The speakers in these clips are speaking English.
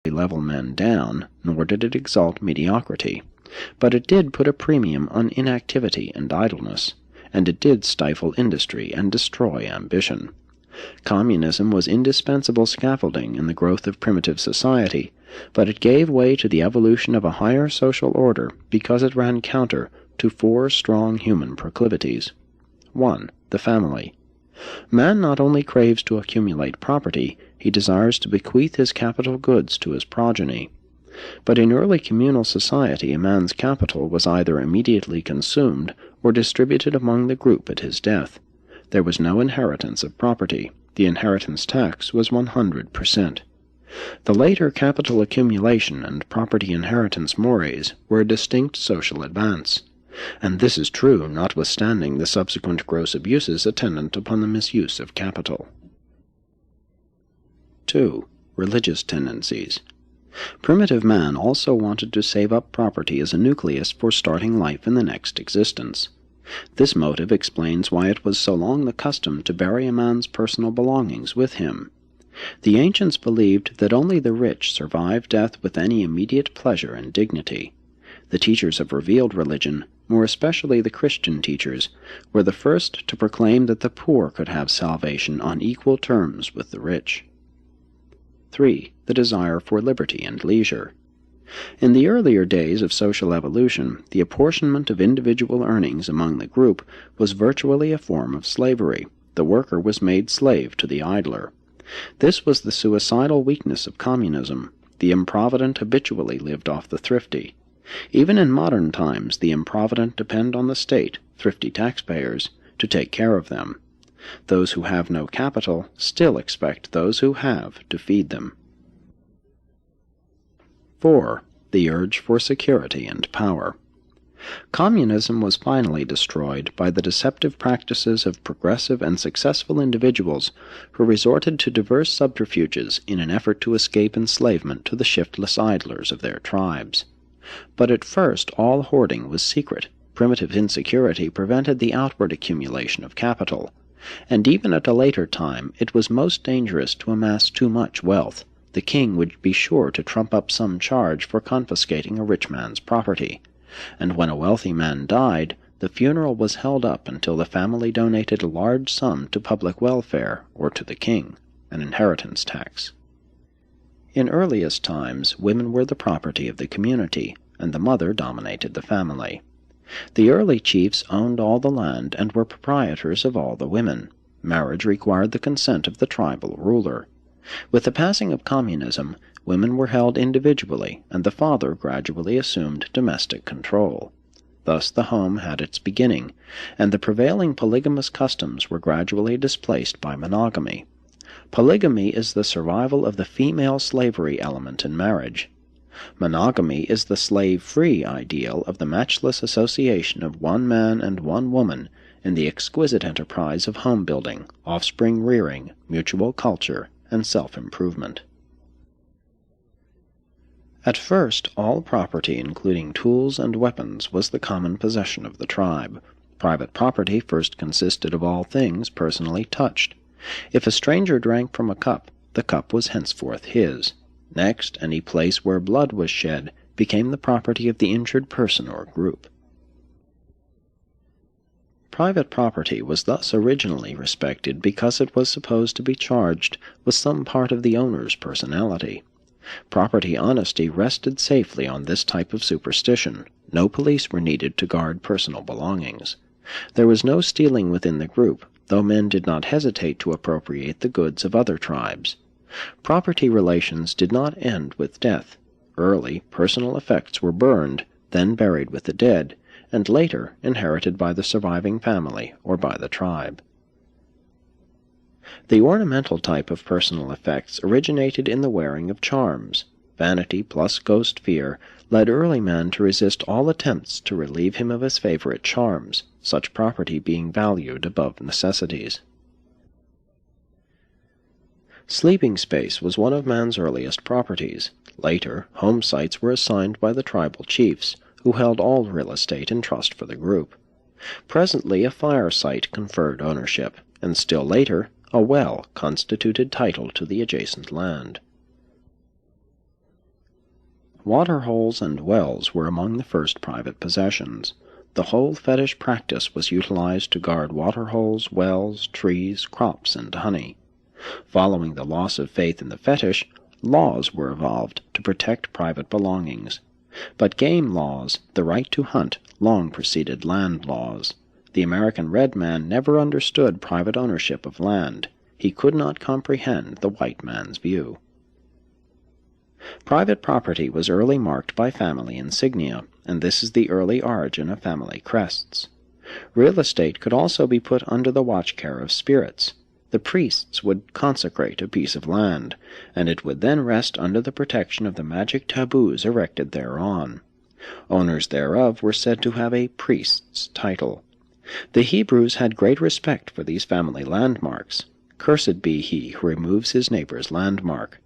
level men down, nor did it exalt mediocrity, but it did put a premium on inactivity and idleness, and it did stifle industry and destroy ambition. Communism was indispensable scaffolding in the growth of primitive society, but it gave way to the evolution of a higher social order because it ran counter to 4 strong human proclivities. 1. The family. Man not only craves to accumulate property, he desires to bequeath his capital goods to his progeny. But in early communal society a man's capital was either immediately consumed or distributed among the group at his death. There was no inheritance of property. The inheritance tax was 100%. The later capital accumulation and property inheritance mores were a distinct social advance, and this is true notwithstanding the subsequent gross abuses attendant upon the misuse of capital. 2. Religious tendencies. Primitive man also wanted to save up property as a nucleus for starting life in the next existence. This motive explains why it was so long the custom to bury a man's personal belongings with him. The ancients believed that only the rich survive death with any immediate pleasure and dignity. The teachers of revealed religion, more especially the Christian teachers, were the first to proclaim that the poor could have salvation on equal terms with the rich. 3. The desire for liberty and leisure. In the earlier days of social evolution, the apportionment of individual earnings among the group was virtually a form of slavery. The worker was made slave to the idler. This was the suicidal weakness of communism. The improvident habitually lived off the thrifty. Even in modern times, the improvident depend on the state, thrifty taxpayers, to take care of them. Those who have no capital still expect those who have to feed them. 4. The urge for security and power. Communism was finally destroyed by the deceptive practices of progressive and successful individuals who resorted to diverse subterfuges in an effort to escape enslavement to the shiftless idlers of their tribes. But at first all hoarding was secret. Primitive insecurity prevented the outward accumulation of capital, and even at a later time it was most dangerous to amass too much wealth. The king would be sure to trump up some charge for confiscating a rich man's property, and when a wealthy man died, the funeral was held up until the family donated a large sum to public welfare or to the king, an inheritance tax. In earliest times, women were the property of the community, and the mother dominated the family. The early chiefs owned all the land and were proprietors of all the women. Marriage required the consent of the tribal ruler. With the passing of communism, women were held individually, and the father gradually assumed domestic control. Thus the home had its beginning, and the prevailing polygamous customs were gradually displaced by monogamy. Polygamy is the survival of the female slavery element in marriage. Monogamy is the slave-free ideal of the matchless association of one man and one woman in the exquisite enterprise of home-building, offspring-rearing, mutual culture, and self-improvement. At first, all property, including tools and weapons, was the common possession of the tribe. Private property first consisted of all things personally touched. If a stranger drank from a cup, the cup was henceforth his. Next, any place where blood was shed became the property of the injured person or group. Private property was thus originally respected because it was supposed to be charged with some part of the owner's personality. Property honesty rested safely on this type of superstition. No police were needed to guard personal belongings. There was no stealing within the group, though men did not hesitate to appropriate the goods of other tribes. Property relations did not end with death. Early, personal effects were burned, then buried with the dead, and later inherited by the surviving family or by the tribe. The ornamental type of personal effects originated in the wearing of charms. Vanity plus ghost fear led early man to resist all attempts to relieve him of his favorite charms, such property being valued above necessities. Sleeping space was one of man's earliest properties. Later, home sites were assigned by the tribal chiefs, who held all real estate in trust for the group. Presently a fire site conferred ownership, and still later a well constituted title to the adjacent land. Waterholes and wells were among the first private possessions. The whole fetish practice was utilized to guard waterholes, wells, trees, crops, and honey. Following the loss of faith in the fetish, laws were evolved to protect private belongings. But game laws, the right to hunt, long preceded land laws. The American red man never understood private ownership of land. He could not comprehend the white man's view. Private property was early marked by family insignia, and this is the early origin of family crests. Real estate could also be put under the watch-care of spirits. The priests would consecrate a piece of land, and it would then rest under the protection of the magic taboos erected thereon. Owners thereof were said to have a priest's title. The Hebrews had great respect for these family landmarks. Cursed be he who removes his neighbor's landmark.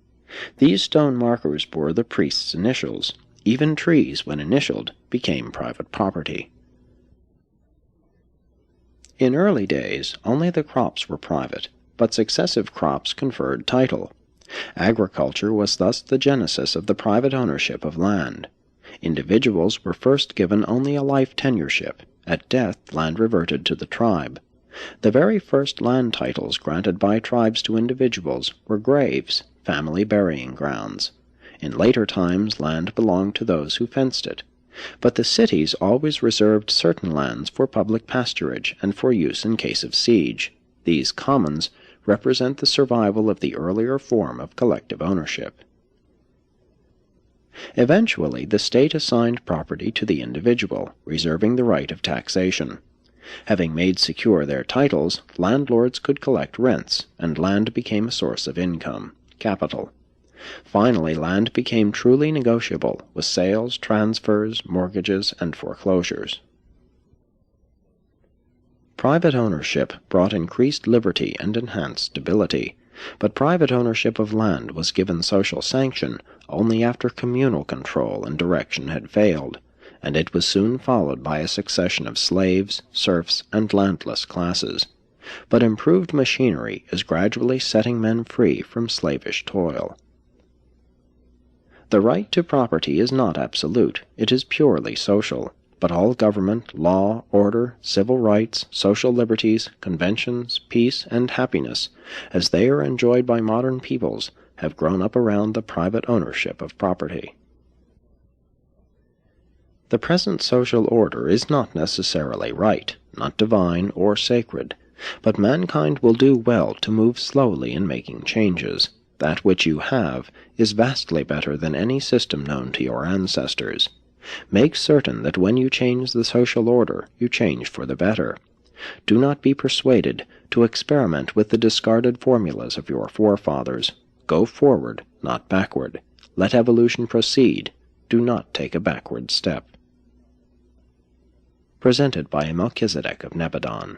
These stone markers bore the priest's initials. Even trees, when initialed, became private property. In early days, only the crops were private, but successive crops conferred title. Agriculture was thus the genesis of the private ownership of land. Individuals were first given only a life tenureship. At death, land reverted to the tribe. The very first land titles granted by tribes to individuals were graves, family burying grounds. In later times, land belonged to those who fenced it. But the cities always reserved certain lands for public pasturage and for use in case of siege. These commons represent the survival of the earlier form of collective ownership. Eventually, the state assigned property to the individual, reserving the right of taxation. Having made secure their titles, landlords could collect rents, and land became a source of income, capital. Finally, land became truly negotiable, with sales, transfers, mortgages, and foreclosures. Private ownership brought increased liberty and enhanced stability, but private ownership of land was given social sanction only after communal control and direction had failed, and it was soon followed by a succession of slaves, serfs, and landless classes. But improved machinery is gradually setting men free from slavish toil. The right to property is not absolute, it is purely social, but all government, law, order, civil rights, social liberties, conventions, peace, and happiness, as they are enjoyed by modern peoples, have grown up around the private ownership of property. The present social order is not necessarily right, not divine or sacred, but mankind will do well to move slowly in making changes. That which you have is vastly better than any system known to your ancestors. Make certain that when you change the social order, you change for the better. Do not be persuaded to experiment with the discarded formulas of your forefathers. Go forward, not backward. Let evolution proceed. Do not take a backward step. Presented by Melchizedek of Nebadon.